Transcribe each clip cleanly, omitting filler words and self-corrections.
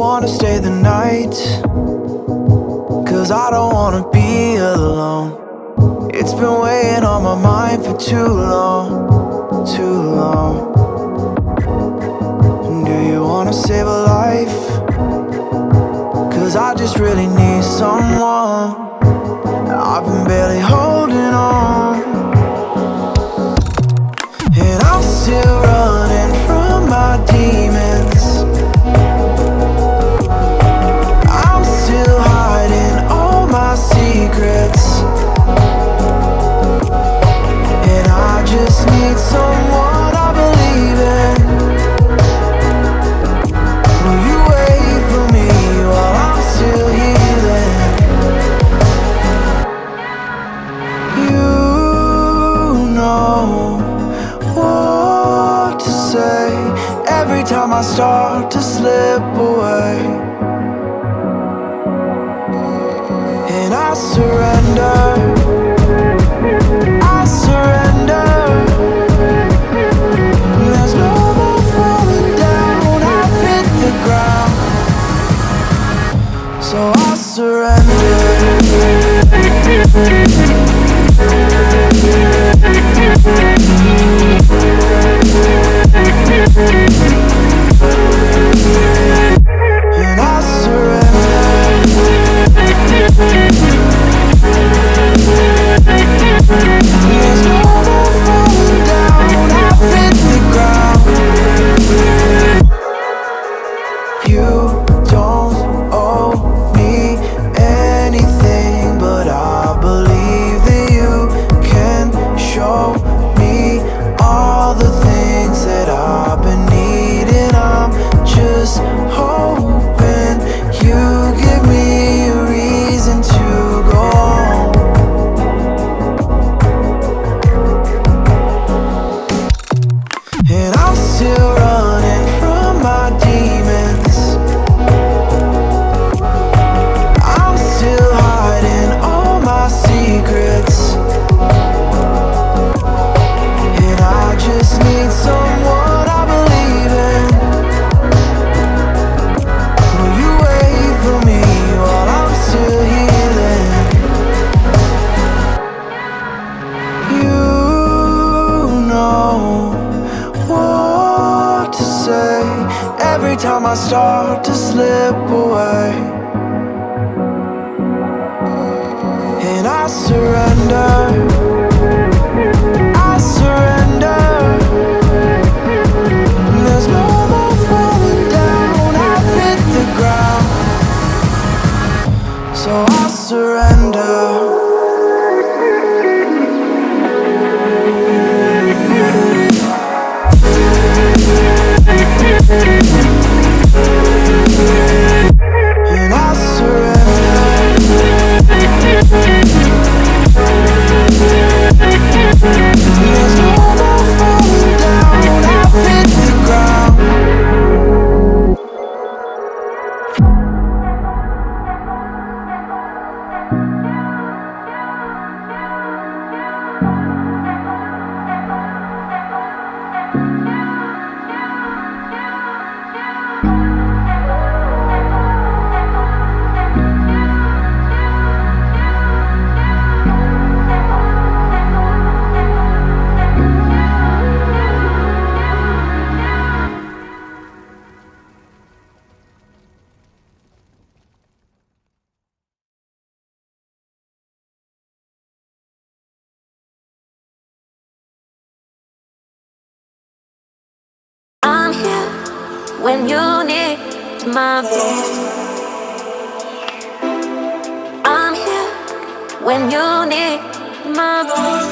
wanna stay the night? 'Cause I don't wanna be alone. It's been weighing on my mind for too long, too long. Do you wanna save a life? 'Cause I just really need someone. I've been barely holding on, and I'm still running from my demons. I'm still hiding all my secrets, and I just need someone I believe in. Will you wait for me while I'm still healing? You know what to say every time I start to slip away, and I surrender, I surrender. There's no more falling down, I've hit the ground, so I surrender. And I surrender. There's no more falling down, I've hit the ground. You don't owe me anything, but I believe that you can show me all the things that I've been needing. I'm just hoping you give me a reason to go on. And I'm still running from my demons. I'm still hiding all my secrets, and I just need someone I believe in. Will you wait for me while I'm still healing? You know what to say every time I start to slip away, and I surrender, I surrender. There's no more falling down, I've hit the ground, so I surrender. And I surrender. There's no more falling down, I've hit the ground. I'm here when you need my voice. I'm here when you need my voice.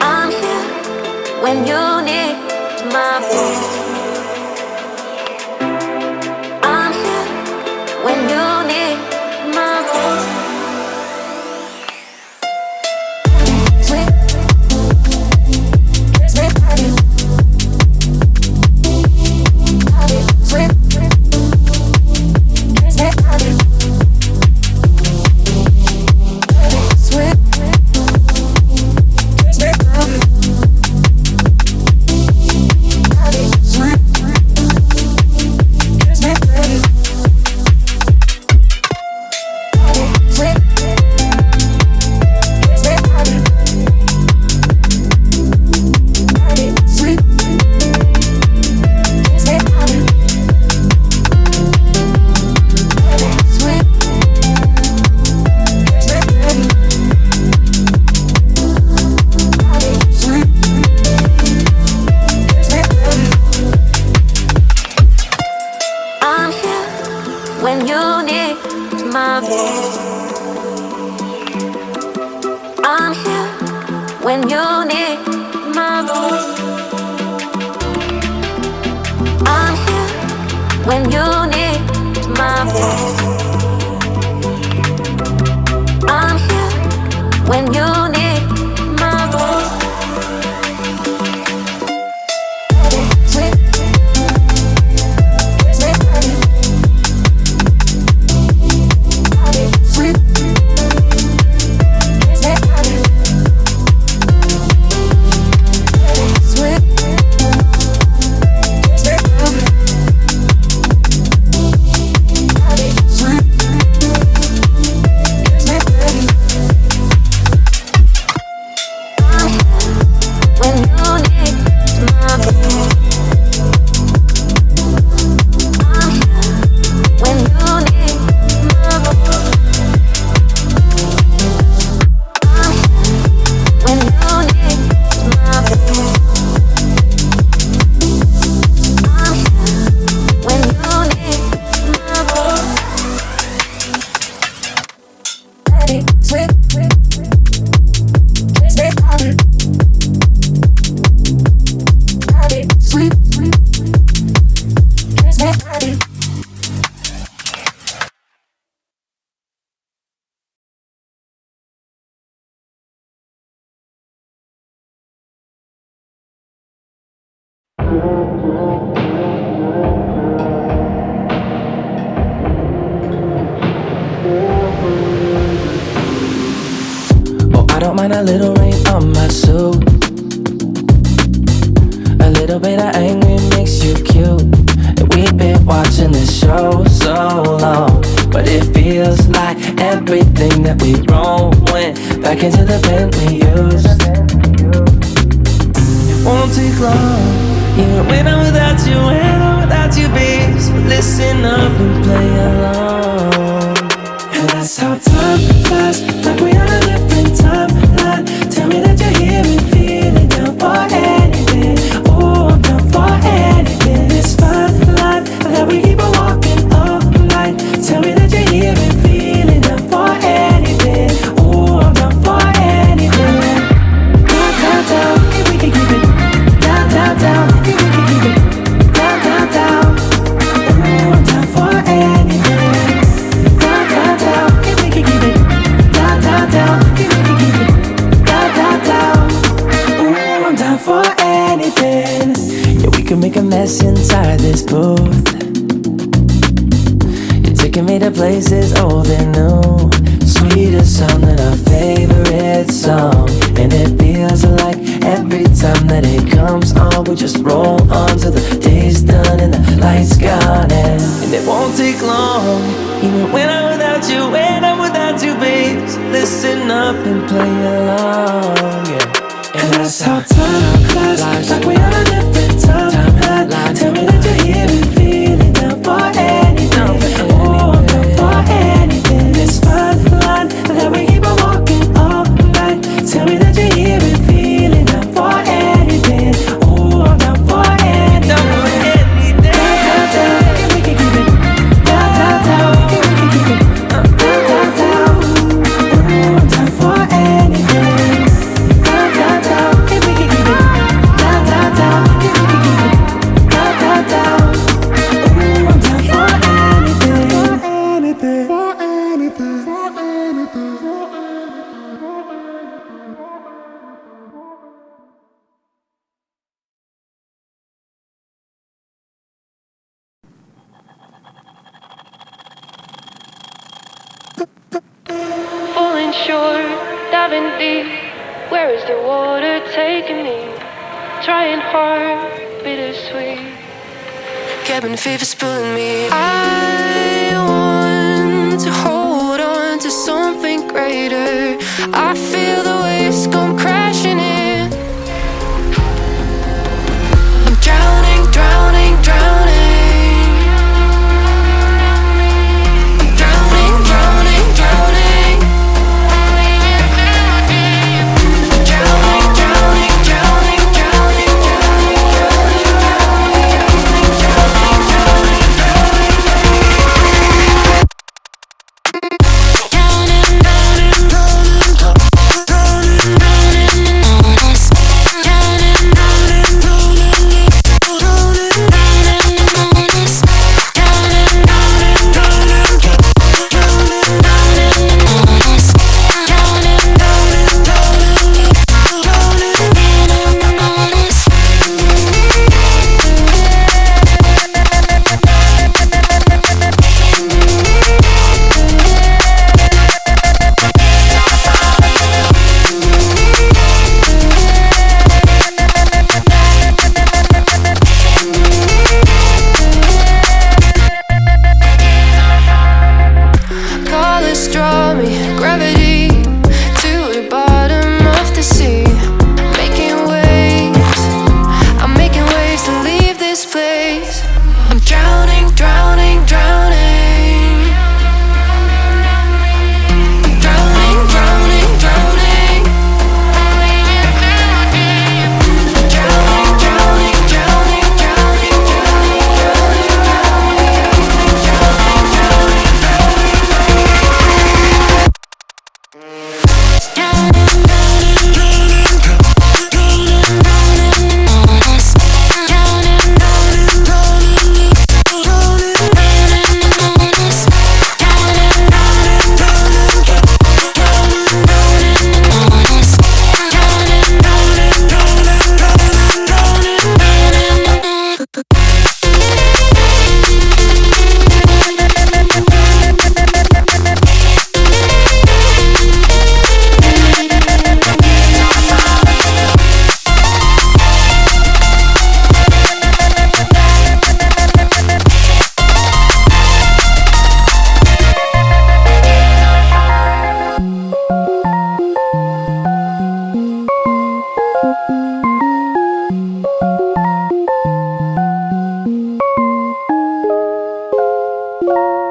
I'm here when you need my voice. I'm here when you need my voice. Sweet, sweet, sweet, sweet, sweet, sweet. my voice. I'm here when you need my voice. I'm here when you need my voice. I'm here when you need my voice. Sweet. I don't mind a little rain on my suit. A little bit of angry makes you cute. And we've been watching this show so long, but it feels like everything that we wrote went back into the pen we used. It won't take long, even when I'm without you, when I'm without you, babe. So listen up and play along. And that's how time flies, like we on a different timeline. Tell me that you're here and feeling down for anything. Oh, I'm down for anything. It's fine line that we keep on walking all night. Tell me that you're here and feeling down for anything. Oh, I'm down for anything. Down, down, down, if we can keep it. Down, down, down, if we can keep it. Down, down, down. Oh, I'm down for anything. Down, down, down, if we can keep it. Down, down, down, if we can keep it. Down, down, down. Ooh, I'm down for anything. Yeah, we can make a mess inside this booth. You're taking me to places old and new. Sweeter sound than our favorite song. And it feels like every time that it comes on, we just roll on till the day's done and the lights gone. And it won't take long, even when I'm without you, when I'm without you, babe. So listen up and play along, yeah. And that's how time flies, like we on a different timeline. Tell me that you're here and feeling down for anything. Oh, I'm down for anything. It's fine line that we keep on walking all night. Tell me that you're here and feeling down for anything. Oh, I'm down for anything. Down, down, down, if we can keep it. Down, down, down, if we can keep it. Down, down, down. Oh, I'm down for anything. Down, down, down, if we can keep it. Down, down, down, if we can keep it. Down, down, down. Oh, I'm down for anything. For anything. For anything. Falling short, diving deep. Where is the water taking me? Trying hard, bittersweet. Cabin fever's pulling me. I want to hold on to something greater. I feel the waves come crashing in. I'm drowning, drowning, drowning. Drowning, drowning, drowning. Drowning, drowning, drowning, drowning, drowning, drowning, drowning, drowning, drowning. you.